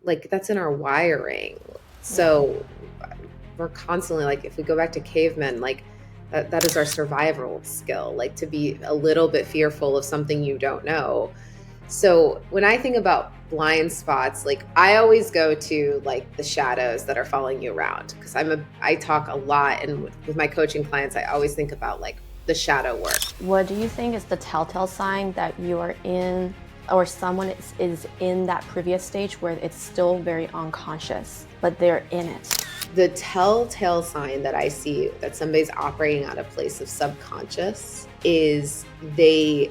like that's in our wiring. So we're constantly like, if we go back to cavemen, like that is our survival skill, like to be a little bit fearful of something you don't know. So when I think about blind spots, like I always go to like the shadows that are following you around, because I talk a lot, and with my coaching clients I always think about like the shadow work. What do you think is the telltale sign that you are in, or someone is in that previous stage where it's still very unconscious, but they're in it? The telltale sign that I see that somebody's operating out of place of subconscious is they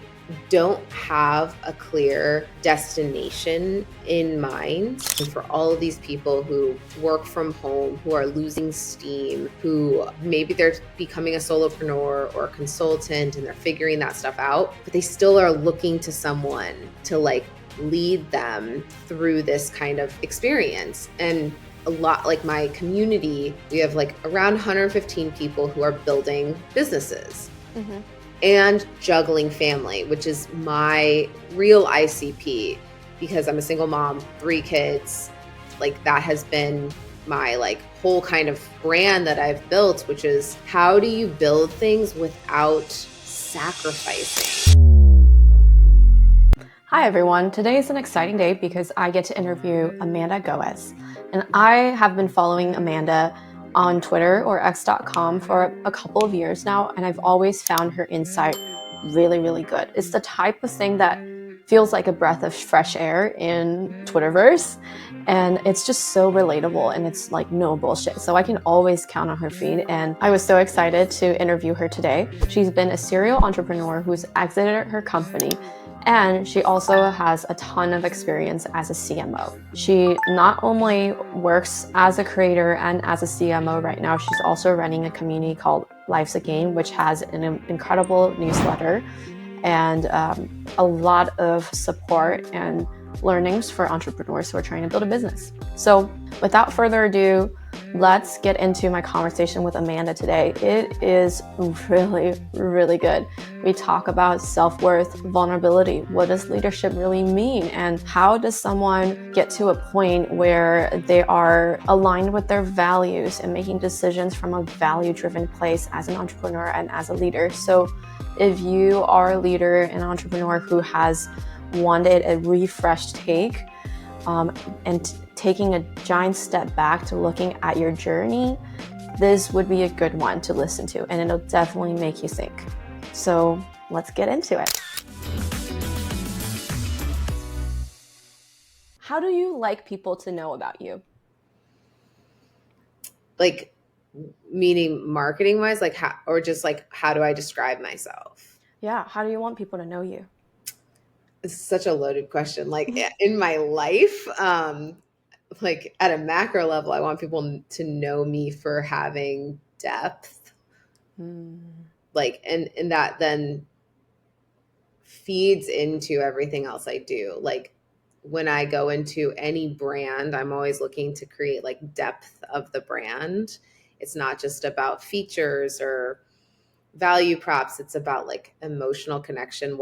don't have a clear destination in mind. And for all of these people who work from home, who are losing steam, who maybe they're becoming a solopreneur or a consultant and they're figuring that stuff out, but they still are looking to someone to like lead them through this kind of experience. And a lot, like my community, we have like around 115 people who are building businesses and juggling family, which is my real ICP, because I'm a single mom, 3 kids. Like that has been my like whole kind of brand that I've built, which is how do you build things without sacrificing? Hi everyone, today is an exciting day because I get to interview Amanda Goez. And I have been following Amanda on Twitter or x.com for a couple of years now, and I've always found her insight really, really good. It's the type of thing that feels like a breath of fresh air in Twitterverse, and it's just so relatable, and it's like no bullshit. So I can always count on her feed, and I was so excited to interview her today. She's been a serial entrepreneur who's exited her company, and she also has a ton of experience as a CMO. She not only works as a creator and as a CMO right now, she's also running a community called Life's a Game, which has an incredible newsletter and a lot of support and learnings for entrepreneurs who are trying to build a business. So without further ado, let's get into my conversation with Amanda today. It is really, really good. We talk about self-worth, vulnerability. What does leadership really mean? And how does someone get to a point where they are aligned with their values and making decisions from a value-driven place as an entrepreneur and as a leader? So if you are a leader and entrepreneur who has wanted a refreshed take and taking a giant step back to looking at your journey, this would be a good one to listen to, and it'll definitely make you think. So let's get into it. How do you like people to know about you? Like, meaning marketing wise, like how, or just like how do I describe myself? Yeah, how do you want people to know you? It's such a loaded question. Like in my life, like at a macro level, I want people to know me for having depth. Like, and that then feeds into everything else I do. Like when I go into any brand, I'm always looking to create like depth of the brand. It's not just about features or value props. It's about like emotional connection.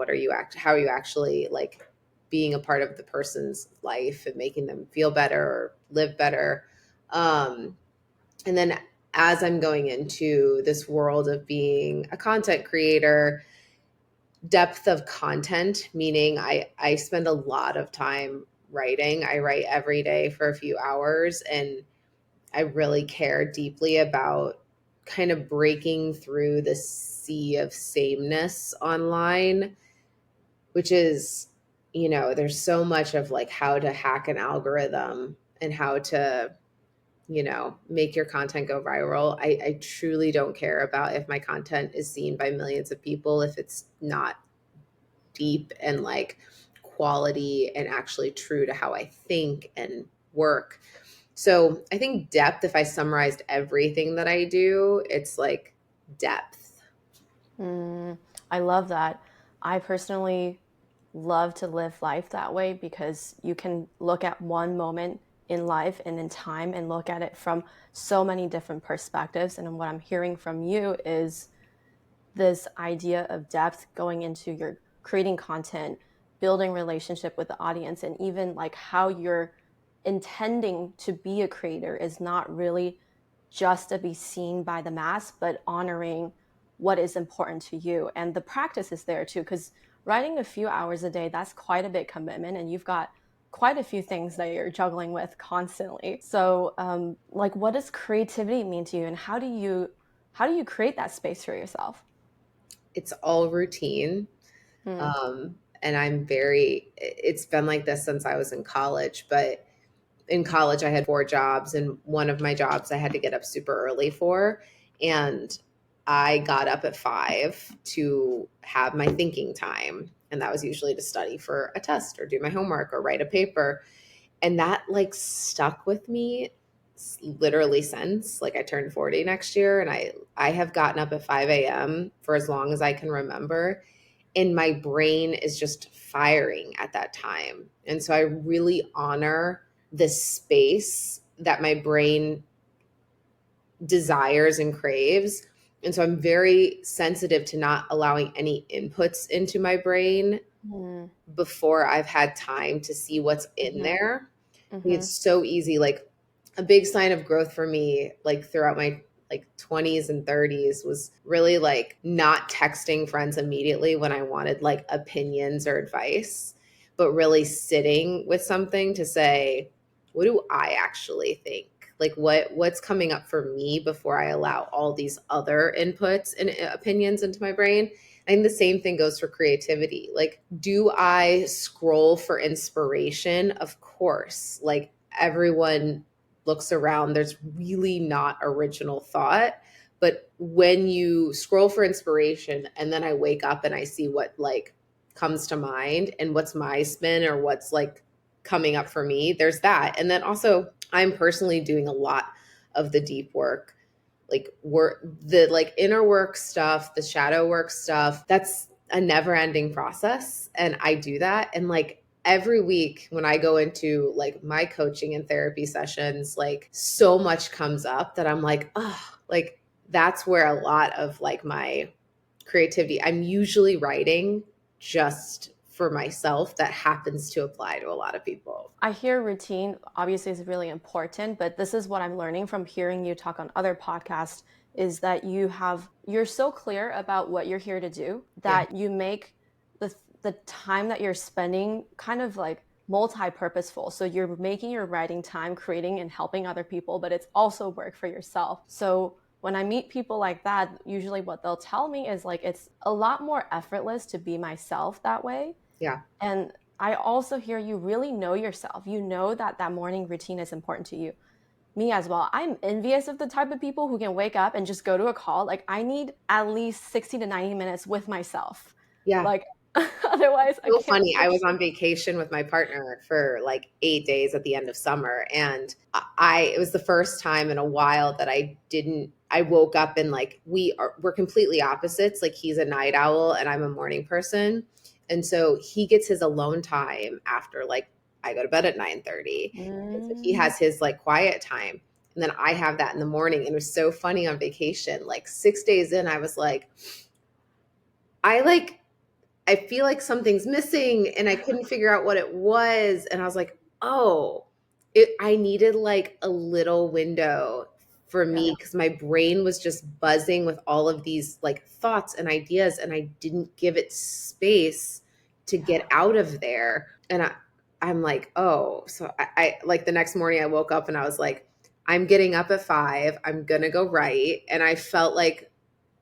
How are you actually like being a part of the person's life and making them feel better or live better? And then as I'm going into this world of being a content creator, depth of content, meaning I spend a lot of time writing. I write every day for a few hours, and I really care deeply about kind of breaking through the sea of sameness online, which is, there's so much of like how to hack an algorithm and how to, make your content go viral. I truly don't care about if my content is seen by millions of people if it's not deep and like quality and actually true to how I think and work. So I think depth, if I summarized everything that I do, it's like depth. I love that. I personally love to live life that way because you can look at one moment in life and in time and look at it from so many different perspectives. And what I'm hearing from you is this idea of depth going into your creating content, building relationship with the audience, and even like how you're intending to be a creator is not really just to be seen by the mass, but honoring what is important to you. And the practice is there too, because writing a few hours a day, that's quite a big commitment, and you've got quite a few things that you're juggling with constantly. So like, what does creativity mean to you, and how do you create that space for yourself? It's all routine. Hmm. And it's been like this since I was in college, but in college I had 4 jobs, and one of my jobs I had to get up super early for. And I got up at 5 to have my thinking time. And that was usually to study for a test or do my homework or write a paper. And that like stuck with me literally since like I turned 40 next year. And I have gotten up at 5 a.m. for as long as I can remember, and my brain is just firing at that time. And so I really honor the space that my brain desires and craves. And so I'm very sensitive to not allowing any inputs into my brain Hmm. before I've had time to see what's in Hmm. there. Hmm. It's so easy. Like a big sign of growth for me, like throughout my like 20s and 30s, was really like not texting friends immediately when I wanted like opinions or advice, but really sitting with something to say, what do I actually think? Like what's coming up for me before I allow all these other inputs and opinions into my brain. I think the same thing goes for creativity. Like, do I scroll for inspiration? Of course. Like, everyone looks around, there's really not original thought. But when you scroll for inspiration and then I wake up and I see what like comes to mind and what's my spin or what's like coming up for me, there's that. And then also, I'm personally doing a lot of the deep work, like work, the like inner work stuff, the shadow work stuff. That's a never ending process, and I do that. And like every week when I go into like my coaching and therapy sessions, like so much comes up that I'm like, oh, like that's where a lot of like my creativity, I'm usually writing just for myself, that happens to apply to a lot of people. I hear routine obviously is really important, but this is what I'm learning from hearing you talk on other podcasts, is that you're so clear about what you're here to do Yeah. that you make the time that you're spending kind of like multi-purposeful. So you're making your writing time, creating and helping other people, but it's also work for yourself. So when I meet people like that, usually what they'll tell me is like it's a lot more effortless to be myself that way. Yeah. And I also hear you really know yourself. You know that that morning routine is important to you. Me as well. I'm envious of the type of people who can wake up and just go to a call. Like, I need at least 60 to 90 minutes with myself. Yeah. Like, otherwise I So can't funny. I was function. on vacation with my partner for like 8 days at the end of summer. And it was the first time in a while that I woke up and like, we're completely opposites. Like he's a night owl and I'm a morning person. And so he gets his alone time after like, I go to bed at 9:30. And so he Mm, has his like quiet time. And then I have that in the morning. And it was so funny on vacation. Like 6 days in, I was like, I like I feel like something's missing and I couldn't figure out what it was. And I was like, oh, I needed like a little window for yeah. me because my brain was just buzzing with all of these like thoughts and ideas, and I didn't give it space to get out of there. And I'm like, oh, so I like the next morning I woke up and I was like, I'm getting up at 5. I'm going to go write. And I felt like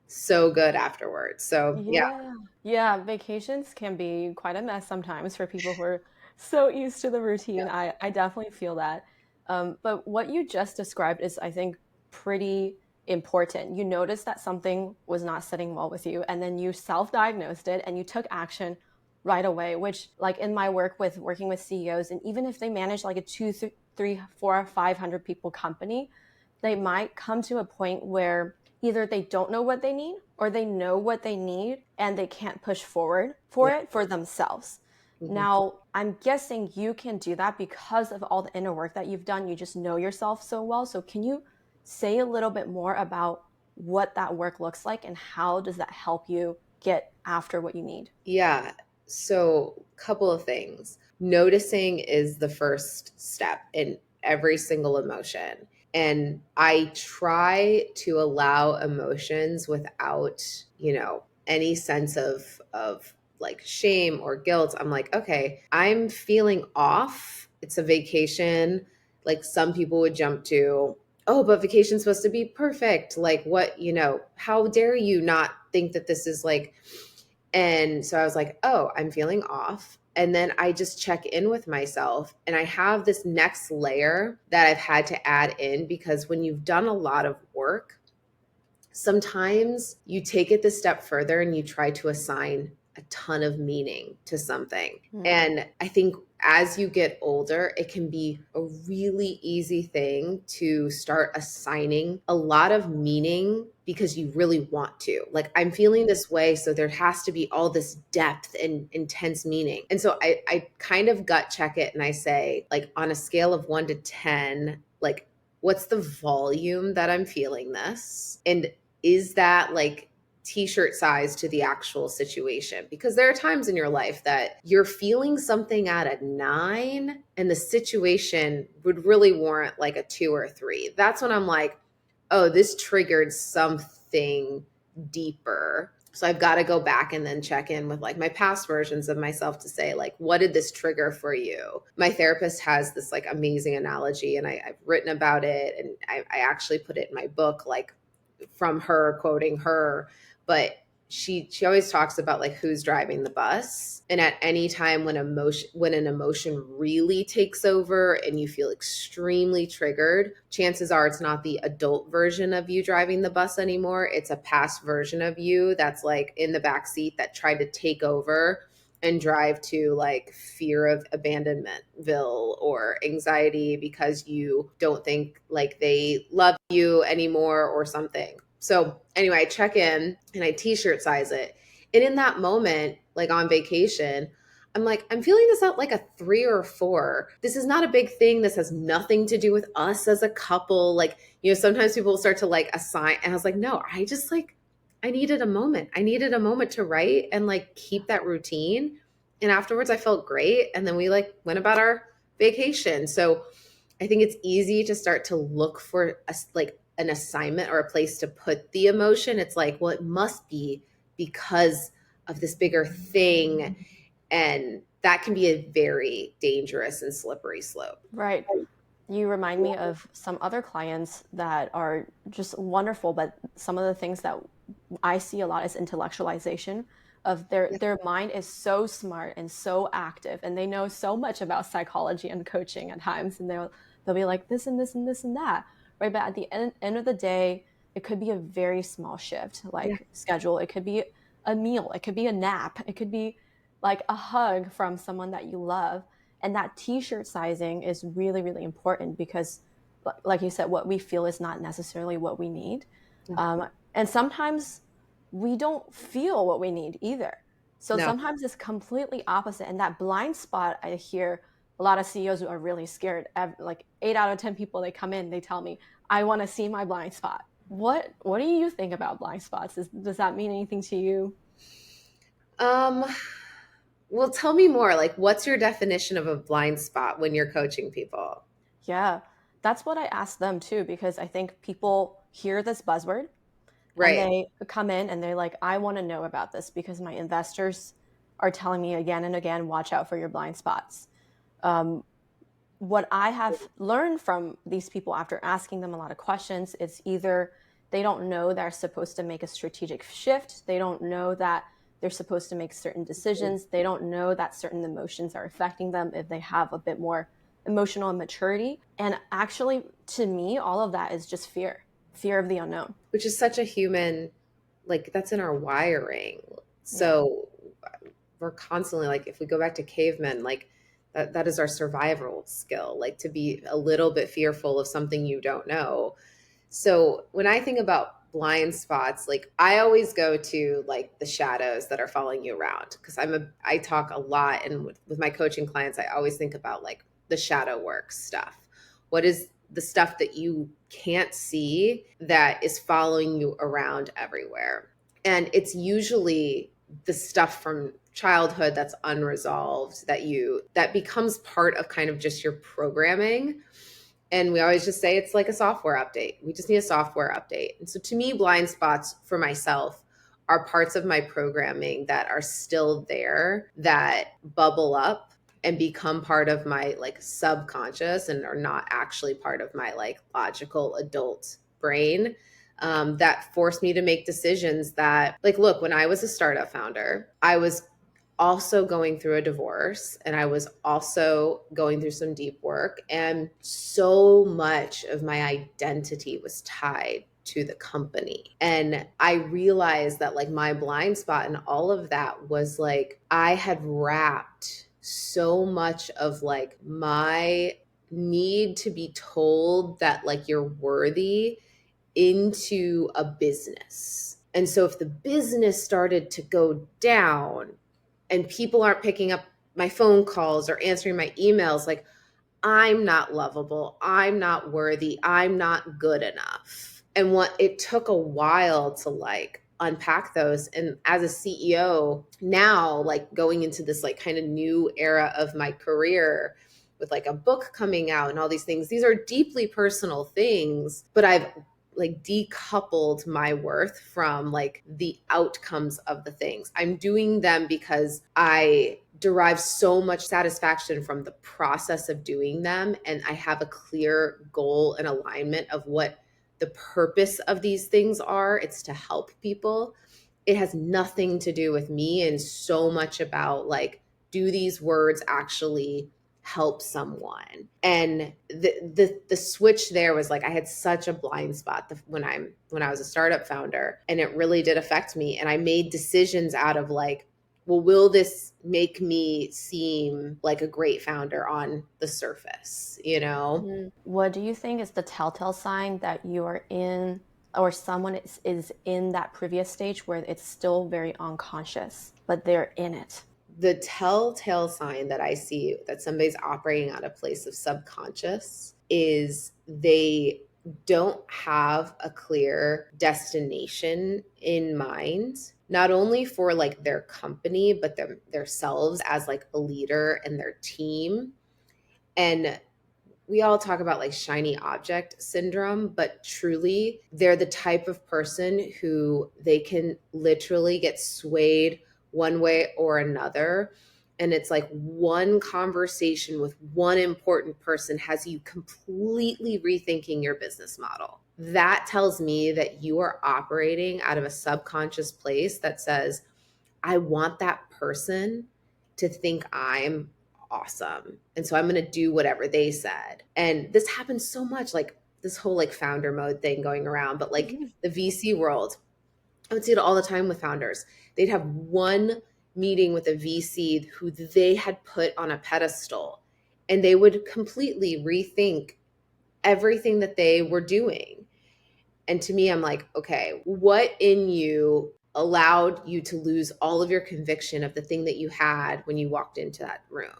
so good afterwards. So yeah. Yeah. Yeah. Vacations can be quite a mess sometimes for people who are so used to the routine. I definitely feel that. But what you just described is, I think, pretty important. You noticed that something was not sitting well with you, and then you self diagnosed it and you took action right away, which, like in my work with working with CEOs, and even if they manage like a two, three, four, 500 people company, they might come to a point where either they don't know what they need or they know what they need and they can't push forward for Yeah. it for themselves. Mhm. Now, I'm guessing you can do that because of all the inner work that you've done. You just know yourself so well. So, can you say a little bit more about what that work looks like and how does that help you get after what you need? Yeah. So, couple of things. Noticing is the first step in every single emotion. And I try to allow emotions without, any sense of like shame or guilt. I'm like, okay, I'm feeling off. It's a vacation. Like some people would jump to, oh, but vacation's supposed to be perfect. Like what, how dare you not think that this is like, and so I was like, oh, I'm feeling off. And then I just check in with myself. And I have this next layer that I've had to add in because when you've done a lot of work, sometimes you take it this step further and you try to assign a ton of meaning to something. And I think as you get older, it can be a really easy thing to start assigning a lot of meaning because you really want to. Like, I'm feeling this way, so there has to be all this depth and intense meaning. And so I kind of gut check it and I say, like, on a scale of 1 to 10, like, what's the volume that I'm feeling this? And is that like t-shirt size to the actual situation? Because there are times in your life that you're feeling something at a 9 and the situation would really warrant like a 2 or a 3. That's when I'm like, oh, this triggered something deeper. So I've got to go back and then check in with like my past versions of myself to say, like, what did this trigger for you? My therapist has this like amazing analogy, and I've written about it, and I actually put it in my book, like from her, quoting her. But she always talks about like who's driving the bus, and at any time when an emotion really takes over and you feel extremely triggered, chances are it's not the adult version of you driving the bus anymore. It's a past version of you that's like in the back seat that tried to take over and drive to like fear of abandonmentville or anxiety because you don't think like they love you anymore or something. So anyway, I check in and I t-shirt size it. And in that moment, like on vacation, I'm like, I'm feeling this out like a 3 or a 4. This is not a big thing. This has nothing to do with us as a couple. Like, sometimes people start to like assign. And I was like, no, I needed a moment. I needed a moment to write and like keep that routine. And afterwards I felt great. And then we like went about our vacation. So I think it's easy to start to look for like an assignment or a place to put the emotion. It's like, well, it must be because of this bigger thing. And that can be a very dangerous and slippery slope. Right. You remind me of some other clients that are just wonderful, but some of the things that I see a lot is intellectualization of their mind is so smart and so active, and they know so much about psychology and coaching at times, and they'll be like this and this and this and that, right? But at the end of the day, it could be a very small shift, like schedule. It could be a meal. It could be a nap. It could be like a hug from someone that you love. And that t-shirt sizing is really, really important because, like you said, what we feel is not necessarily what we need. And sometimes we don't feel what we need either. So No. sometimes it's completely opposite. And that blind spot, I hear a lot of CEOs who are really scared. Like 8 out of 10 people, they come in, they tell me, I want to see my blind spot. What do you think about blind spots? Does that mean anything to you? Well, tell me more. Like, what's your definition of a blind spot when you're coaching people? Yeah, that's what I ask them too, because I think people hear this buzzword and Right. they come in and they're like, I want to know about this because my investors are telling me again and again, watch out for your blind spots. Um, what I have learned from these people after asking them a lot of questions is either they don't know they're supposed to make a strategic shift, they don't know that they're supposed to make certain decisions, they don't know that certain emotions are affecting them if they have a bit more emotional maturity. And actually, to me, all of that is just fear of the unknown. Which is such a human, like, that's in our wiring. Yeah. So we're constantly like, if we go back to cavemen, like that is our survival skill, like to be a little bit fearful of something you don't know. So when I think about blind spots, like I always go to like the shadows that are following you around because I talk a lot, and with my coaching clients I always think about like the shadow work stuff. What is the stuff that you can't see that is following you around everywhere? And it's usually the stuff from childhood that's unresolved that becomes part of kind of just your programming. And we always just say it's like a software update. We just need a software update. And so to me, blind spots for myself are parts of my programming that are still there, that bubble up and become part of my like subconscious and are not actually part of my like logical adult brain, that forced me to make decisions that, like, look, when I was a startup founder, I was also going through a divorce and I was also going through some deep work. And so much of my identity was tied to the company. And I realized that like my blind spot and all of that was like I had wrapped so much of like my need to be told that like you're worthy into a business. And so if the business started to go down and people aren't picking up my phone calls or answering my emails, like I'm not lovable, I'm not worthy, I'm not good enough. And what it took a while to like unpack those. And as a CEO now, like going into this like kind of new era of my career with like a book coming out and all these things, these are deeply personal things, but I've like decoupled my worth from like the outcomes of the things. I'm doing them because I derive so much satisfaction from the process of doing them. And I have a clear goal and alignment of what the purpose of these things are. It's to help people. It has nothing to do with me and so much about like, do these words actually help someone? And the switch there was like I had such a blind spot when I was a startup founder, and it really did affect me. And I made decisions out of like, well, will this make me seem like a great founder on the surface, you know? What do you think is the telltale sign that you are in, or someone is in that previous stage where it's still very unconscious, but they're in it? The telltale sign that I see that somebody's operating out of place of subconscious is they don't have a clear destination in mind, not only for like their company, but themselves as like a leader and their team. And we all talk about like shiny object syndrome, but truly they're the type of person who they can literally get swayed one way or another. And it's like one conversation with one important person has you completely rethinking your business model. That tells me that you are operating out of a subconscious place that says, I want that person to think I'm awesome. And so I'm going to do whatever they said. And this happens so much, like this whole like founder mode thing going around, but like the VC world, I would see it all the time with founders. They'd have one meeting with a VC who they had put on a pedestal, and they would completely rethink everything that they were doing. And to me, I'm like, okay, what in you allowed you to lose all of your conviction of the thing that you had when you walked into that room?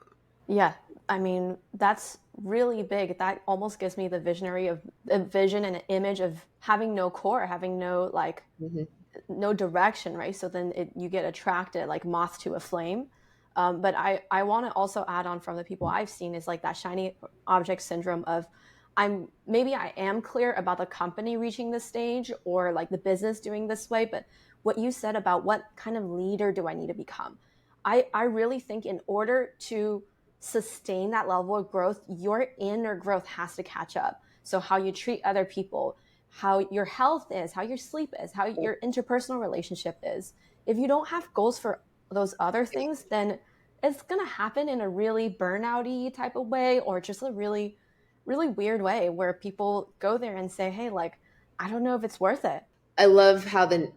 Yeah, I mean, that's really big. That almost gives me the visionary of a vision and an image of having no core, having no like Mm-hmm. no direction, right? So then you get attracted like moth to a flame. But I want to also add on from the people I've seen is like that shiny object syndrome of maybe I am clear about the company reaching this stage or like the business doing this way, but what you said about what kind of leader do I need to become? I really think in order to sustain that level of growth, your inner growth has to catch up. So how you treat other people, how your health is, how your sleep is, how your interpersonal relationship is. If you don't have goals for those other things, then it's going to happen in a really burnouty type of way or just a really, really weird way where people go there and say, hey, like, I don't know if it's worth it. I love how the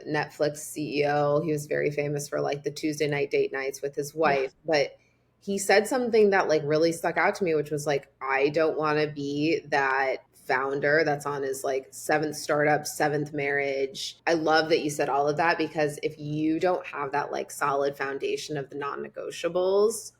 Netflix CEO, he was very famous for like the Tuesday night date nights with his Yeah. wife, but he said something that like really stuck out to me, which was like, I don't want to be that founder that's on his like seventh startup, seventh marriage. I love that you said all of that, because if you don't have that like solid foundation of the non-negotiables,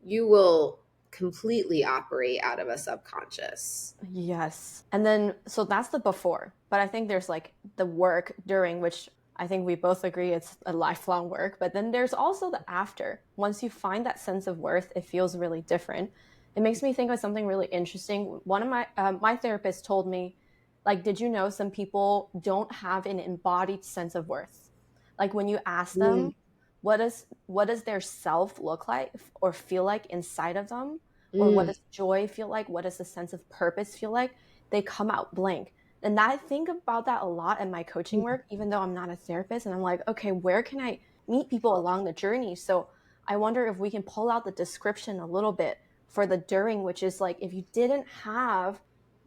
you will completely operate out of a subconscious. Yes. And then, so that's the before. But I think there's like the work during, which I think we both agree it's a lifelong work, but then there's also the after. Once you find that sense of worth, it feels really different. It makes me think of something really interesting. One of my therapist told me, like, did you know some people don't have an embodied sense of worth? Like when you ask Mm, them, what does their self look like or feel like inside of them, or what mm, does joy feel like? What does the sense of purpose feel like? They come out blank. And I think about that a lot in my coaching mm. work, even though I'm not a therapist. And I'm like, okay, where can I meet people along the journey? So I wonder if we can pull out the description a little bit for the during, which is like if you didn't have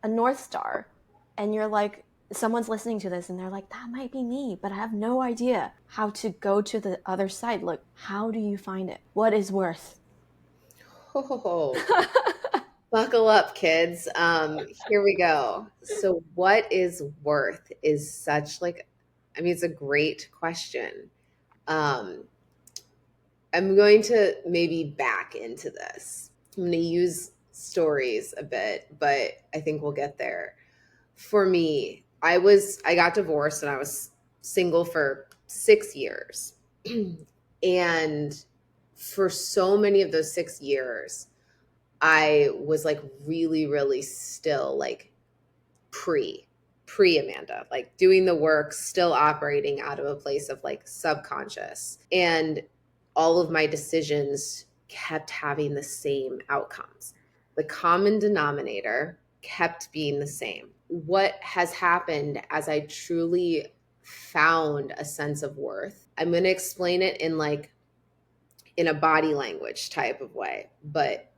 a North Star and you're like, someone's listening to this and they're like, that might be me, but I have no idea how to go to the other side. Look, how do you find it? What is worth? Ho, ho, ho. Buckle up, kids. Here we go. So, what is worth is such like, I mean, it's a great question. Um, I'm going to maybe back into this. I'm going to use stories a bit, but I think we'll get there. For me, I got divorced and I was single for 6 years. And for so many of those 6 years, I was like really, really still like pre pre Amanda, like doing the work, still operating out of a place of like subconscious. And all of my decisions kept having the same outcomes. The common denominator kept being the same. What has happened as I truly found a sense of worth? I'm going to explain it in like in a body language type of way, but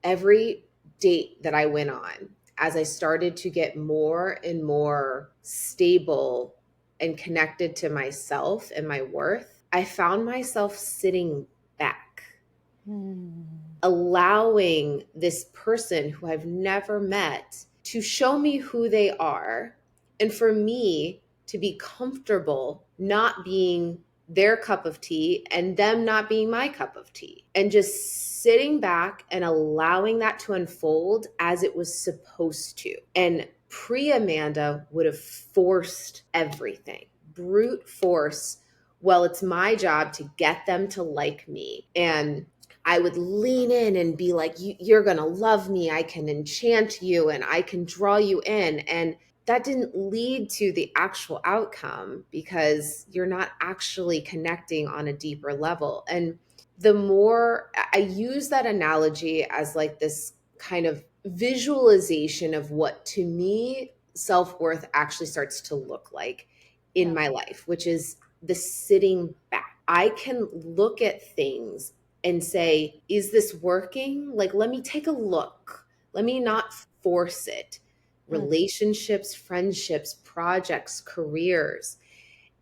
every date that I went on, as I started to get more and more stable and connected to myself and my worth, I found myself sitting back, Hmm. allowing this person who I've never met to show me who they are, and for me to be comfortable not being their cup of tea and them not being my cup of tea, and just sitting back and allowing that to unfold as it was supposed to. And pre Amanda would have forced everything, brute force. Well, it's my job to get them to like me. And I would lean in and be like, you're going to love me. I can enchant you and I can draw you in. And that didn't lead to the actual outcome because you're not actually connecting on a deeper level. And the more I use that analogy as like this kind of visualization of what to me self worth actually starts to look like in Yeah. my life, which is the sitting back. I can look at things and say, is this working? Like, let me take a look. Let me not force it. Mm. Relationships, friendships, projects, careers.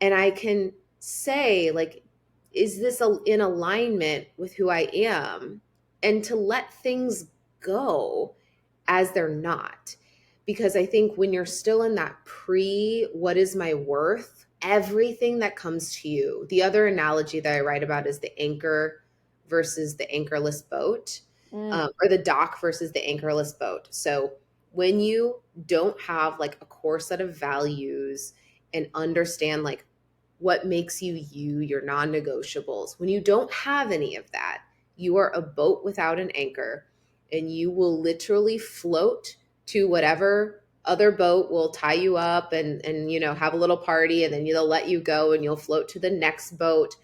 And I can say, like, is this in alignment with who I am? And to let things go as they're not. Because I think when you're still in that pre, what is my worth? Everything that comes to you. The other analogy that I write about is the anchor versus the anchorless boat, Mm. or the dock versus the anchorless boat. So when you don't have like a core set of values and understand like what makes you you, your non negotiables, when you don't have any of that, you are a boat without an anchor and you will literally float to whatever other boat will tie you up and you know have a little party and then they'll let you go and you'll float to the next boat.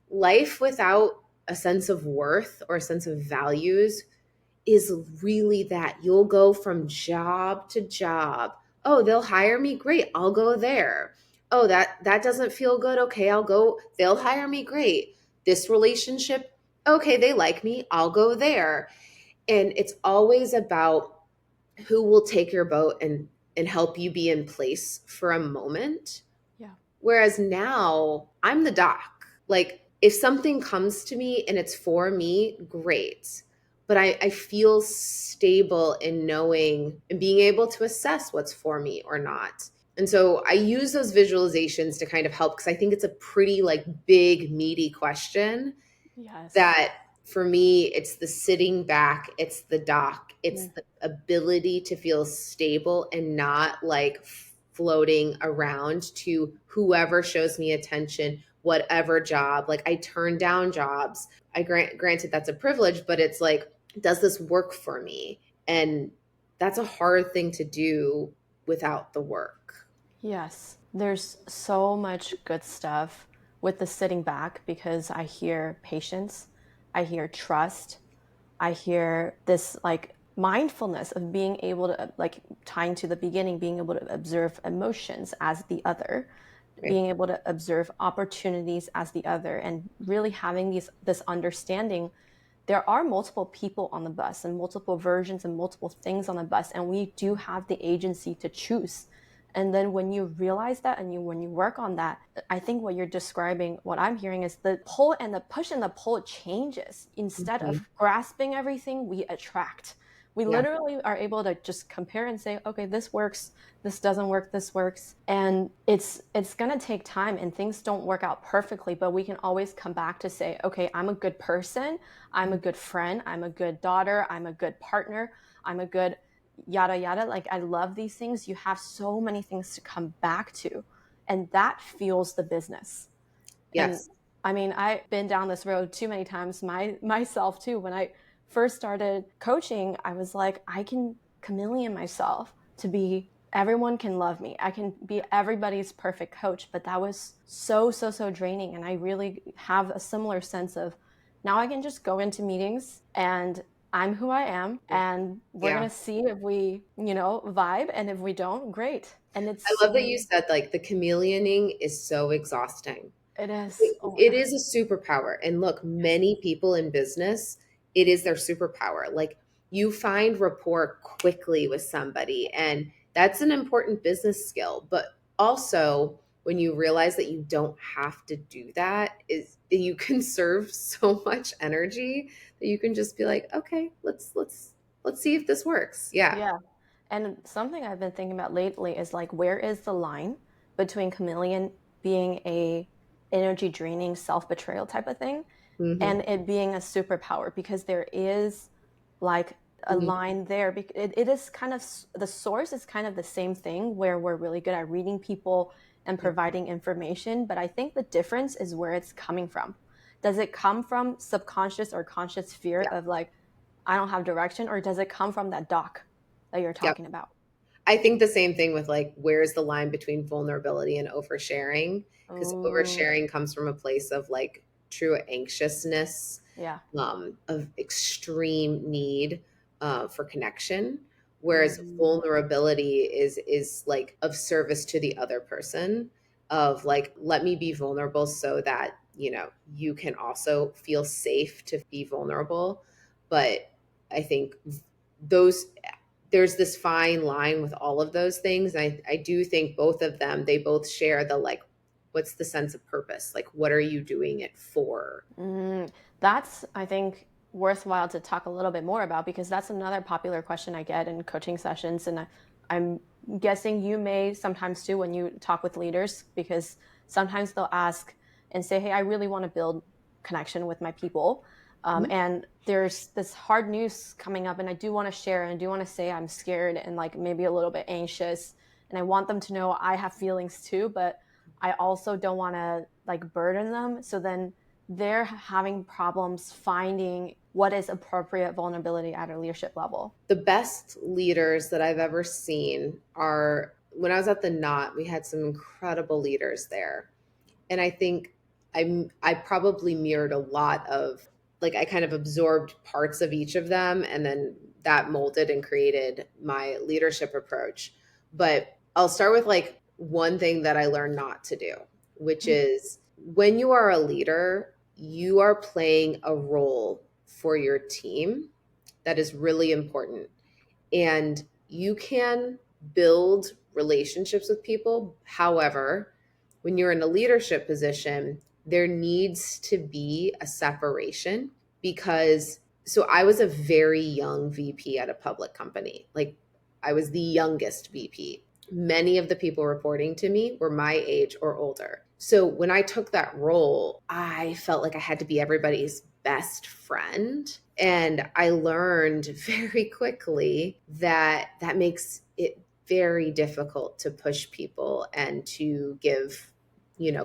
Life without a sense of worth or a sense of values is really that. You'll go from job to job. Oh, they'll hire me, great, I'll go there. Oh, that doesn't feel good, okay, I'll go. They'll hire me, great. This relationship, okay, they like me, I'll go there. And it's always about who will take your boat and help you be in place for a moment. Yeah. Whereas now I'm the doc. Like if something comes to me and it's for me, great. But I feel stable in knowing and being able to assess what's for me or not. And so I use those visualizations to kind of help because I think it's a pretty like big, meaty question Yes. that for me, it's the sitting back, it's the dock, it's Mm. the ability to feel stable and not like floating around to whoever shows me attention, whatever job. Like I turn down jobs. Granted that's a privilege, but it's like, does this work for me? And that's a hard thing to do without the work. Yes, there's so much good stuff with the sitting back because I hear patience, I hear trust, I hear this like mindfulness of being able to, like tying to the beginning, being able to observe emotions as the other, Right. being able to observe opportunities as the other, and really having this understanding. There are multiple people on the bus and multiple versions and multiple things on the bus, and we do have the agency to choose. And then when you realize that and when you work on that, I think what you're describing, what I'm hearing is the pull and the push and the pull changes. Instead Mhm. of grasping everything, we attract. We Yeah. literally are able to just compare and say, okay, this works, this doesn't work, this works. And it's going to take time and things don't work out perfectly, but we can always come back to say, okay, I'm a good person, I'm a good friend, I'm a good daughter, I'm a good partner, I'm a good yada yada. Like I love these things. You have so many things to come back to, and that fuels the business. And Yes. I mean, I've been down this road too many times myself too. When I first started coaching, I was like, I can chameleon myself to be everyone can love me. I can be everybody's perfect coach, but that was so draining, and I really have a similar sense of now I can just go into meetings and I'm who I am, and we're Yeah. going to see if we, vibe, and if we don't, great. And I love that you said like the chameleoning is so exhausting. it is. Oh It yeah. is a superpower. And look, Yes. many people in business, it is their superpower. Like you find rapport quickly with somebody, and that's an important business skill. But also, when you realize that you don't have to do that, is you conserve so much energy that you can just be like, okay, let's see if this works. Yeah. Yeah. And something I've been thinking about lately is like, where is the line between chameleon being a energy draining self betrayal type of thing Hmm. and it being a superpower? Because there is like a line there. It is kind of the source is kind of the same thing where we're really good at reading people and Yeah. providing information. But I think the difference is where it's coming from. Does it come from subconscious or conscious fear Yeah. of like, I don't have direction, or does it come from that doc that you're Yeah. talking about? I think the same thing with like, where's the line between vulnerability and oversharing? Because Oh, oversharing comes from a place of like true anxiousness, yeah. of extreme need for connection, whereas Mm, vulnerability is like of service to the other person, of like, let me be vulnerable so that you can also feel safe to be vulnerable. But I think those there's this fine line with all of those things. And I do think both of them, they both share the like, what's the sense of purpose? Like, what are you doing it for? that's, I think, worthwhile to talk a little bit more about because that's another popular question I get in coaching sessions. And I'm guessing you may sometimes too when you talk with leaders because sometimes they'll ask and say, hey, I really want to build connection with my people. Mhm. And there's this hard news coming up, and I do want to share and I do want to say I'm scared and like maybe a little bit anxious. And I want them to know I have feelings too, but I also don't want to like burden them. So then they're having problems finding what is appropriate vulnerability at a leadership level. The best leaders that I've ever seen are when I was at the Knot, we had some incredible leaders there. And I think I probably mirrored a lot of like I kind of absorbed parts of each of them and then that molded and created my leadership approach. But I'll start with like one thing that I learned not to do, which is when you are a leader, you are playing a role for your team that is really important. And you can build relationships with people. However, when you're in a leadership position, there needs to be a separation because so I was a very young VP at a public company. Like I was the youngest VP. Many of the people reporting to me were my age or older. So when I took that role, I felt like I had to be everybody's best friend. And I learned very quickly that that makes it very difficult to push people and to give,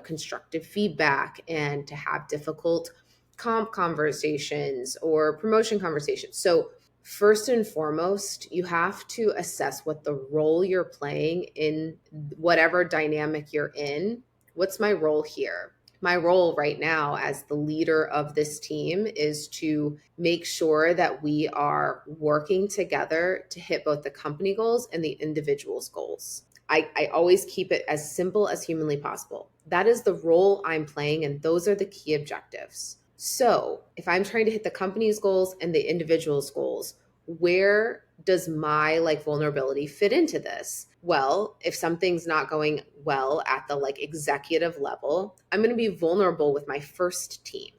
constructive feedback and to have difficult comp conversations or promotion conversations. So first and foremost, you have to assess what the role you're playing in whatever dynamic you're in. What's my role here? My role right now as the leader of this team is to make sure that we are working together to hit both the company goals and the individual's goals. I always keep it as simple as humanly possible. That is the role I'm playing, and those are the key objectives. So if I'm trying to hit the company's goals and the individual's goals, where does my vulnerability fit into this? Well, if something's not going well at the executive level, I'm going to be vulnerable with my first team.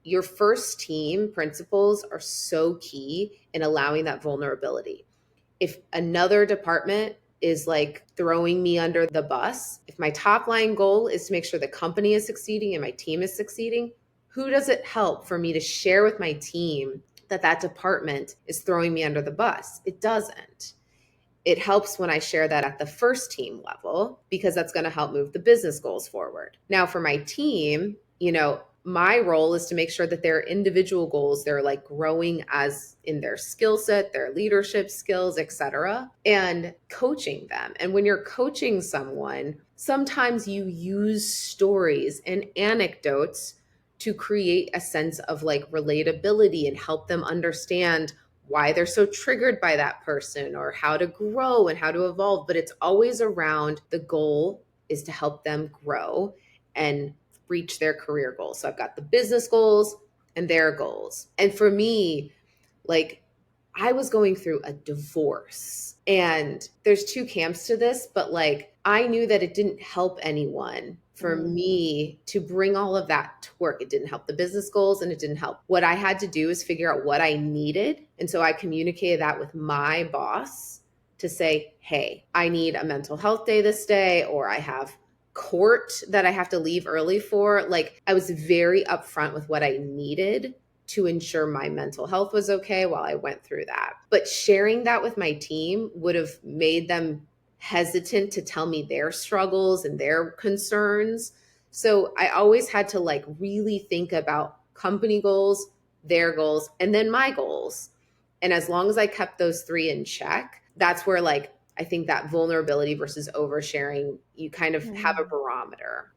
Your first team principles are so key in allowing that vulnerability. If another department is throwing me under the bus, if my top line goal is to make sure the company is succeeding and my team is succeeding, who does it help for me to share with my team that department is throwing me under the bus? It doesn't. It helps when I share that at the first team level, because that's going to help move the business goals forward. Now for my team, my role is to make sure that their individual goals, they're growing as in their skill set, their leadership skills, etc., and coaching them. And when you're coaching someone, sometimes you use stories and anecdotes to create a sense of relatability and help them understand why they're so triggered by that person or how to grow and how to evolve. But it's always around the goal is to help them grow and reach their career goals. So I've got the business goals and their goals. And for me, I was going through a divorce, and there's two camps to this, but I knew that it didn't help anyone for me to bring all of that to work. It didn't help the business goals and it didn't help. What I had to do is figure out what I needed. And so I communicated that with my boss to say, hey, I need a mental health day this day, or I have court that I have to leave early for. I was very upfront with what I needed to ensure my mental health was okay while I went through that. But sharing that with my team would have made them hesitant to tell me their struggles and their concerns. So I always had to really think about company goals, their goals, and then my goals. And as long as I kept those three in check, that's where I think that vulnerability versus oversharing, you kind of have a barometer.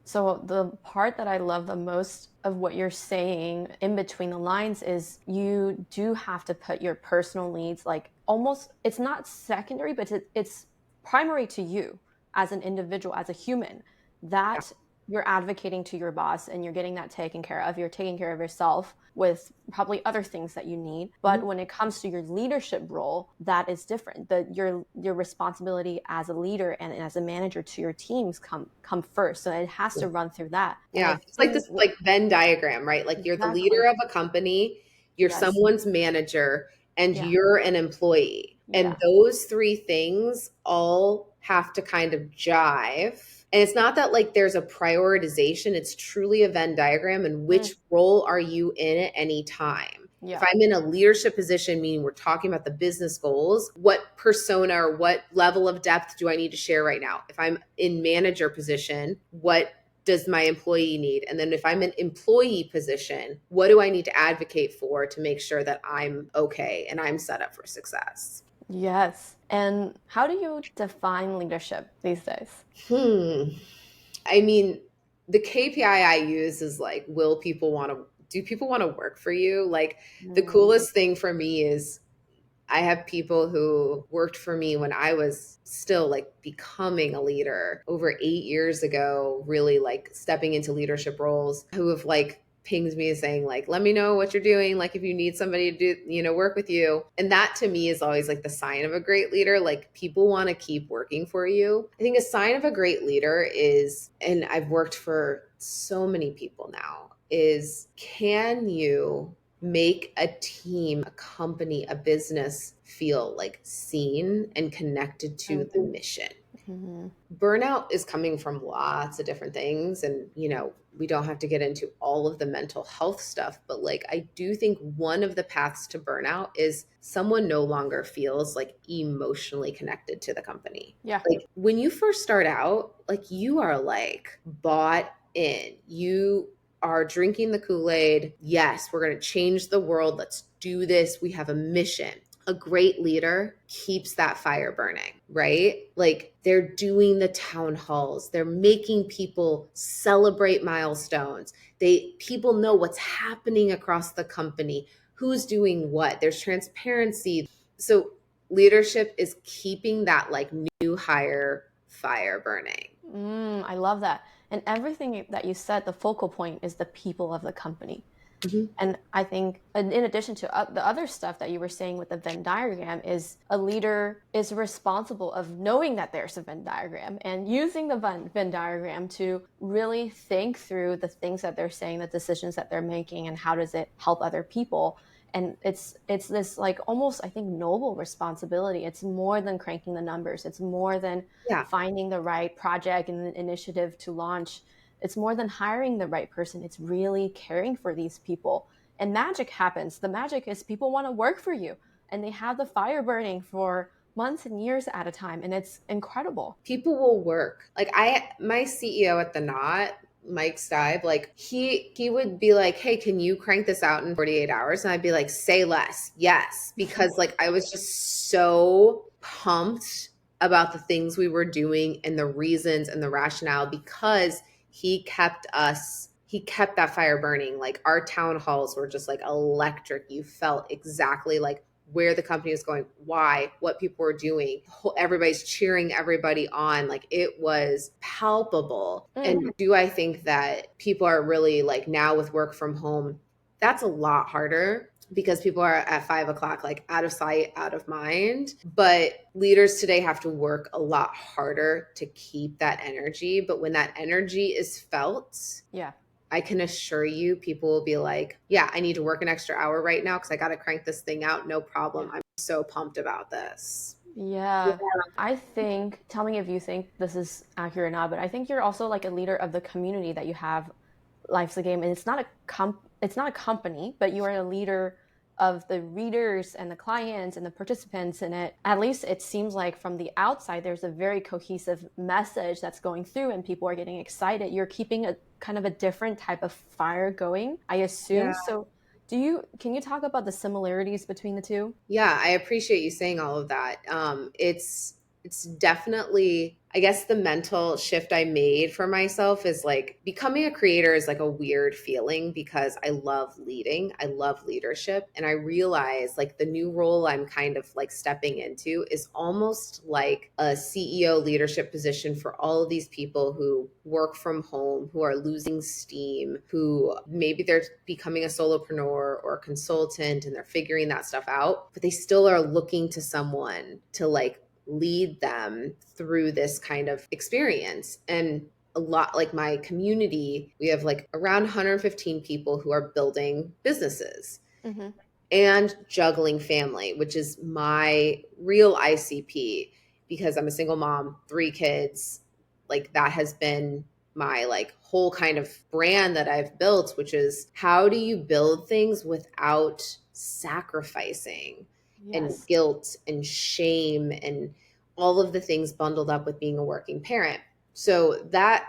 So the part that I love the most of what you're saying in between the lines is you do have to put your personal needs almost, it's not secondary, but it's primary to you as an individual, as a human, that you're advocating to your boss and you're getting that taken care of. You're taking care of yourself with probably other things that you need. But when it comes to your leadership role, that is different. Your responsibility as a leader and as a manager to your teams come first. So it has to run through that. Yeah. It's this Venn diagram, right? You're the leader of a company, you're someone's manager, and you're an employee. And those three things all have to kind of jive. And it's not that there's a prioritization, it's truly a Venn diagram, and which role are you in at any time. If I'm in a leadership position, meaning we're talking about the business goals, what persona or what level of depth do I need to share right now? If I'm in manager position, what does my employee need? And then if I'm in employee position, what do I need to advocate for to make sure that I'm okay and I'm set up for success? Yes. And how do you define leadership these days? I mean, the KPI I use is do people want to work for you? The coolest thing for me is I have people who worked for me when I was still becoming a leader over 8 years ago, really stepping into leadership roles, who have pinged me saying let me know what you're doing, if you need somebody to do work with you. And that to me is always the sign of a great leader. People want to keep working for you. I think a sign of a great leader is, and I've worked for so many people now, is can you make a team, a company, a business feel like seen and connected to the mission. Mm-hmm. Burnout is coming from lots of different things. And, we don't have to get into all of the mental health stuff, but like, I do think one of the paths to burnout is someone no longer feels like emotionally connected to the company. Yeah. Like when you first start out, like you are like bought in. You are drinking the Kool-Aid. Yes, we're going to change the world. Let's do this. We have a mission. A great leader keeps that fire burning, right? Like they're doing the town halls. They're making people celebrate milestones. People know what's happening across the company, who's doing what. There's transparency. So leadership is keeping that like new hire fire burning. I love that. And everything that you said, the focal point is the people of the company. Mm-hmm. And I think, in addition to the other stuff that you were saying with the Venn diagram, is a leader is responsible of knowing that there's a Venn diagram and using the Venn diagram to really think through the things that they're saying, the decisions that they're making, and how does it help other people. And it's this like almost, I think, noble responsibility. It's more than cranking the numbers. It's more than Yeah. finding the right project and initiative to launch. It's more than hiring the right person. It's really caring for these people. And magic happens. The magic is people want to work for you and they have the fire burning for months and years at a time. And it's incredible. People will work. Like my CEO at the Knot, Mike Stibe, like he would be like, "Hey, can you crank this out in 48 hours?" And I'd be like, "Say less." Yes, because like I was just so pumped about the things we were doing and the reasons and the rationale, because he kept that fire burning. Like our town halls were just like electric. You felt exactly like where the company was going, why, what people were doing. Everybody's cheering everybody on. Like it was palpable. And do I think that people are really like now with work from home, that's a lot harder because people are at 5 o'clock, like out of sight, out of mind. But leaders today have to work a lot harder to keep that energy. But when that energy is felt, Yeah. I can assure you people will be like, yeah, I need to work an extra hour right now because I got to crank this thing out. No problem. I'm so pumped about this. Yeah. I think, tell me if you think this is accurate or not, but I think you're also like a leader of the community that you have. Life's a Game, and it's not a company, but you are a leader of the readers and the clients and the participants in it. At least it seems like from the outside there's a very cohesive message that's going through and people are getting excited. You're keeping a kind of a different type of fire going, I assume. Yeah. So can you talk about the similarities between the two? Yeah, I appreciate you saying all of that. It's definitely, I guess the mental shift I made for myself is like becoming a creator is like a weird feeling because I love leading. I love leadership. And I realize like the new role I'm kind of like stepping into is almost like a CEO leadership position for all of these people who work from home, who are losing steam, who maybe they're becoming a solopreneur or a consultant and they're figuring that stuff out, but they still are looking to someone to like lead them through this kind of experience. And a lot like my community, we have like around 115 people who are building businesses Mm-hmm. and juggling family, which is my real ICP because I'm a single mom, 3 kids. Like that has been my like whole kind of brand that I've built, which is how do you build things without sacrificing and Yes. guilt and shame and all of the things bundled up with being a working parent. So that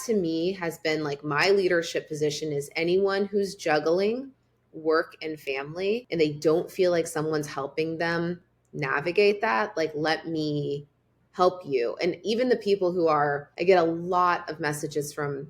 to me has been like my leadership position is anyone who's juggling work and family and they don't feel like someone's helping them navigate that, like let me help you. And even the people who are, I get a lot of messages from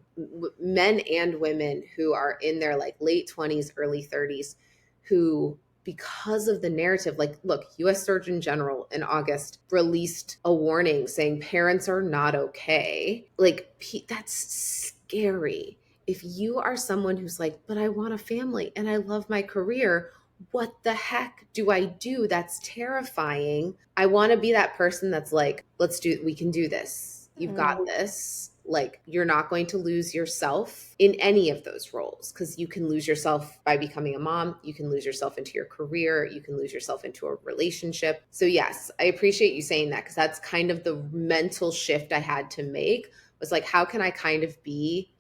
men and women who are in their like late 20s, early 30s, who because of the narrative, like look, US Surgeon General in August released a warning saying parents are not okay. Like that's scary. If you are someone who's like, but I want a family and I love my career, what the heck do I do? That's terrifying. I want to be that person that's like, we can do this. You've got this. like you're not going to lose yourself in any of those roles, because you can lose yourself by becoming a mom, you can lose yourself into your career, you can lose yourself into a relationship. So yes, I appreciate you saying that, because that's kind of the mental shift I had to make, was like, how can I kind of be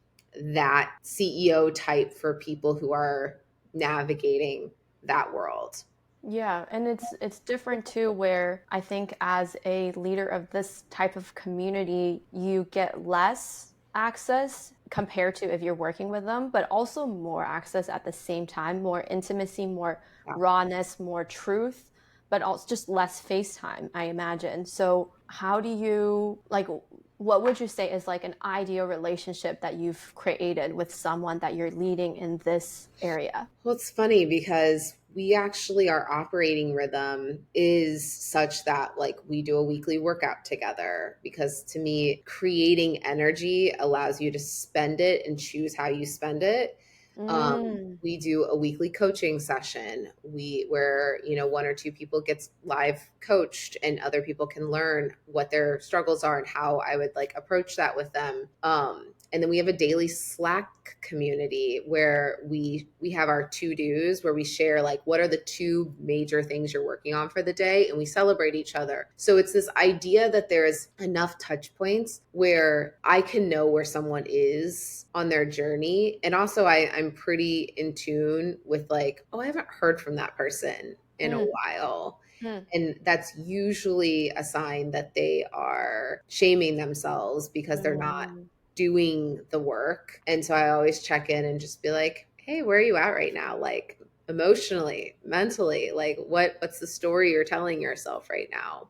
that CEO type for people who are navigating that world? Yeah, and it's different too, where I think as a leader of this type of community, you get less access compared to if you're working with them, but also more access at the same time, more intimacy, more Yeah. rawness, more truth, but also just less face time, I imagine. So how do you like what would you say is like an ideal relationship that you've created with someone that you're leading in this area? Well, it's funny because we actually, our operating rhythm is such that like we do a weekly workout together, because to me, creating energy allows you to spend it and choose how you spend it. Mm, We do a weekly coaching session, where one or two people gets live coached and other people can learn what their struggles are and how I would like approach that with them. And then we have a daily Slack community where we have our to-dos, where we share like what are the two major things you're working on for the day, and we celebrate each other. So it's this idea that there's enough touch points where I can know where someone is on their journey. And also I'm pretty in tune with like, oh, I haven't heard from that person in a mm, while. mm. And that's usually a sign that they are shaming themselves because they're not Mm, doing the work. And so I always check in and just be like, hey, where are you at right now? Like emotionally, mentally, like what's the story you're telling yourself right now?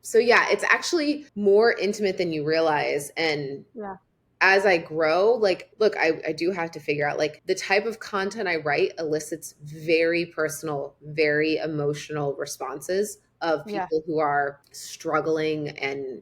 So yeah, it's actually more intimate than you realize. And yeah. as I grow, like, look, I do have to figure out like the type of content I write elicits very personal, very emotional responses of Yeah. people who are struggling and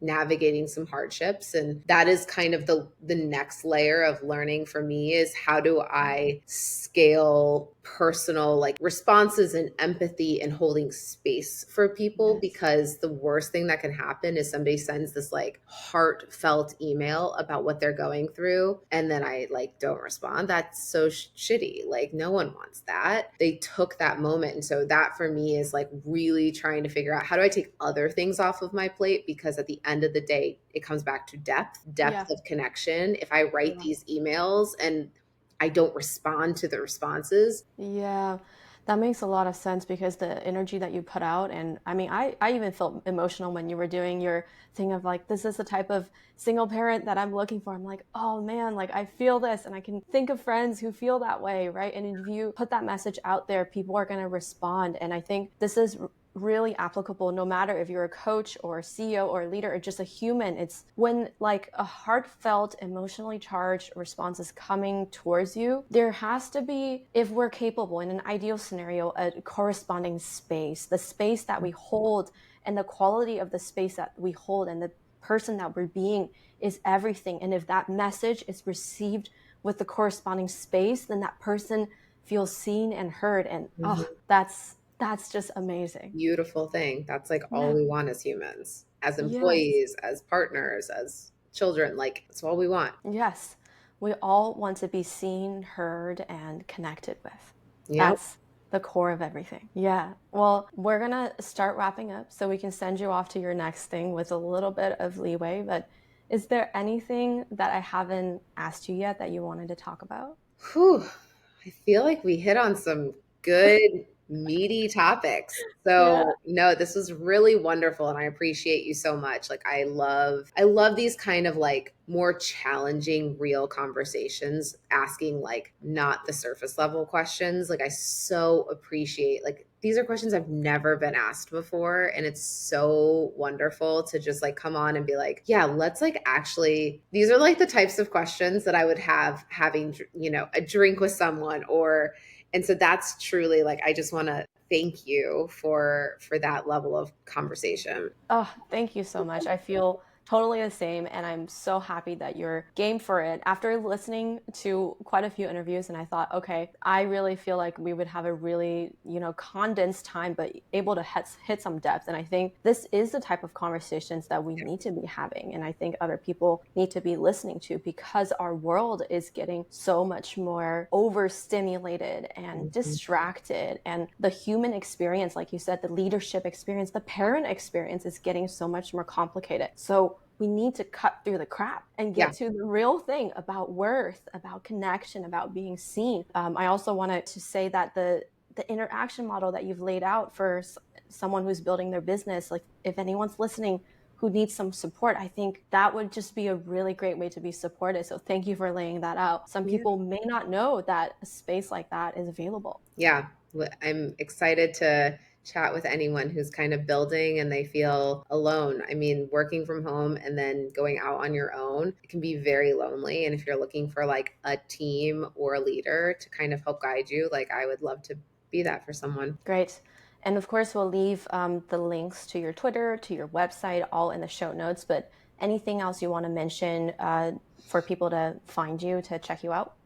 navigating some hardships. And that is kind of the next layer of learning for me, is how do I scale personal like responses and empathy and holding space for people, Yes. because the worst thing that can happen is somebody sends this like heartfelt email about what they're going through and then I like don't respond. That's so shitty. Like no one wants that. They took that moment. And so that for me is like really trying to figure out, how do I take other things off of my plate, because at the end of the day it comes back to depth Yeah. of connection. If I write Yeah. these emails and I don't respond to the responses. Yeah. That makes a lot of sense because the energy that you put out, and I mean, I even felt emotional when you were doing your thing of like, this is the type of single parent that I'm looking for. I'm like, oh man, like I feel this and I can think of friends who feel that way, right? And if you put that message out there, people are going to respond. And I think this is really applicable no matter if you're a coach or a CEO or a leader or just a human. It's when like a heartfelt, emotionally charged response is coming towards you, there has to be, if we're capable in an ideal scenario, a corresponding space, the space that we hold and the quality of the space that we hold and the person that we're being is everything. And if that message is received with the corresponding space, then that person feels seen and heard. And oh, Mhm. that's just amazing. Beautiful thing. That's like all Yeah. we want as humans, as Yes. employees, as partners, as children. Like it's all we want. Yes. We all want to be seen, heard, and connected with. Yep. That's the core of everything. Yeah. Well, we're going to start wrapping up so we can send you off to your next thing with a little bit of leeway. But is there anything that I haven't asked you yet that you wanted to talk about? Whew. I feel like we hit on some good, meaty topics. Yeah. So, no, this was really wonderful and I appreciate you so much. Like I love these kind of like more challenging real conversations, asking like not the surface level questions. Like I so appreciate like these are questions I've never been asked before. And it's so wonderful to just like come on and be like, yeah, let's like actually, these are like the types of questions that I would have having, a drink with someone or, and so that's truly like, I just want to thank you for that level of conversation. Oh, thank you so much. I feel Totally the same. And I'm so happy that you're game for it. After listening to quite a few interviews, and I thought, okay, I really feel like we would have a really, condensed time, but able to hit some depth. And I think this is the type of conversations that we need to be having. And I think other people need to be listening to, because our world is getting so much more overstimulated and distracted. And the human experience, like you said, the leadership experience, the parent experience is getting so much more complicated. So we need to cut through the crap and get to the real thing about worth, about connection, about being seen. I also wanted to say that the interaction model that you've laid out for someone who's building their business, like if anyone's listening who needs some support, I think that would just be a really great way to be supported. So thank you for laying that out. Some people may not know that a space like that is available. Yeah, I'm excited to chat with anyone who's kind of building and they feel alone. I mean, working from home and then going out on your own, it can be very lonely. And if you're looking for like a team or a leader to kind of help guide you, like I would love to be that for someone. Great. And of course, we'll leave the links to your Twitter, to your website, all in the show notes. But anything else you want to mention for people to find you, to check you out?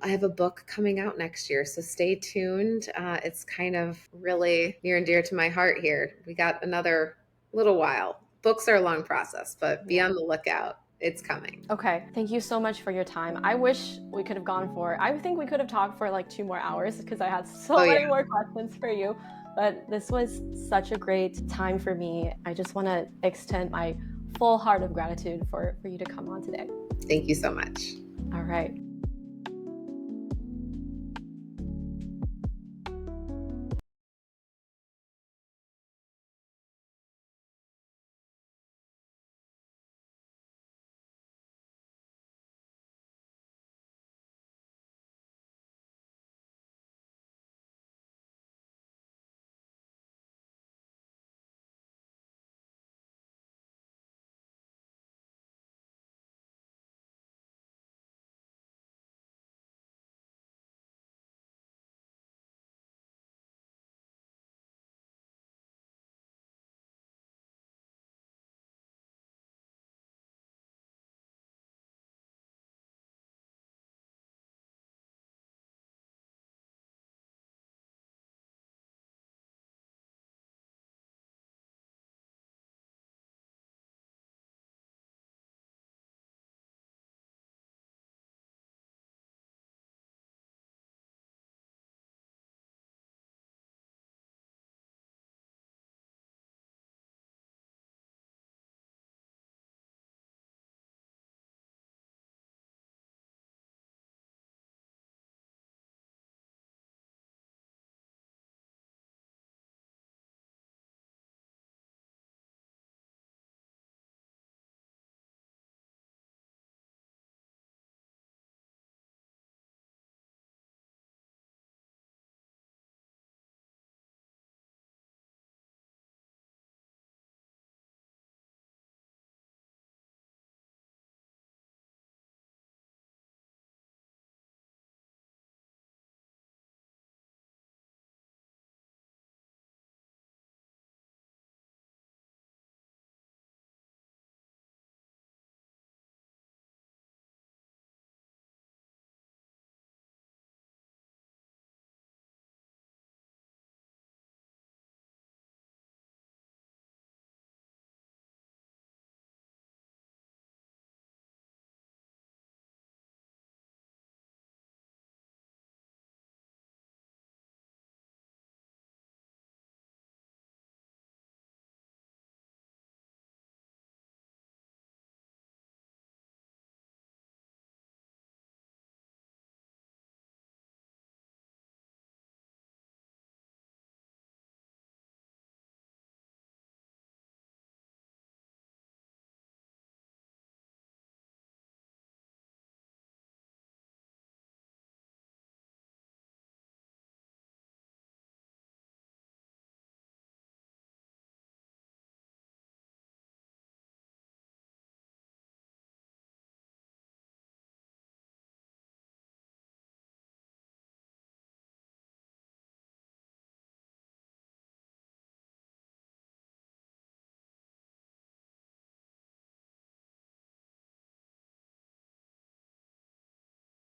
I have a book coming out next year, so stay tuned. It's kind of really near and dear to my heart here. We got another little while. Books are a long process, but be on the lookout. It's coming. Okay. Thank you so much for your time. I wish we could have gone for, I think we could have talked for like 2 more hours, because I had so many more questions for you. But this was such a great time for me. I just want to extend my full heart of gratitude for you to come on today. Thank you so much. All right.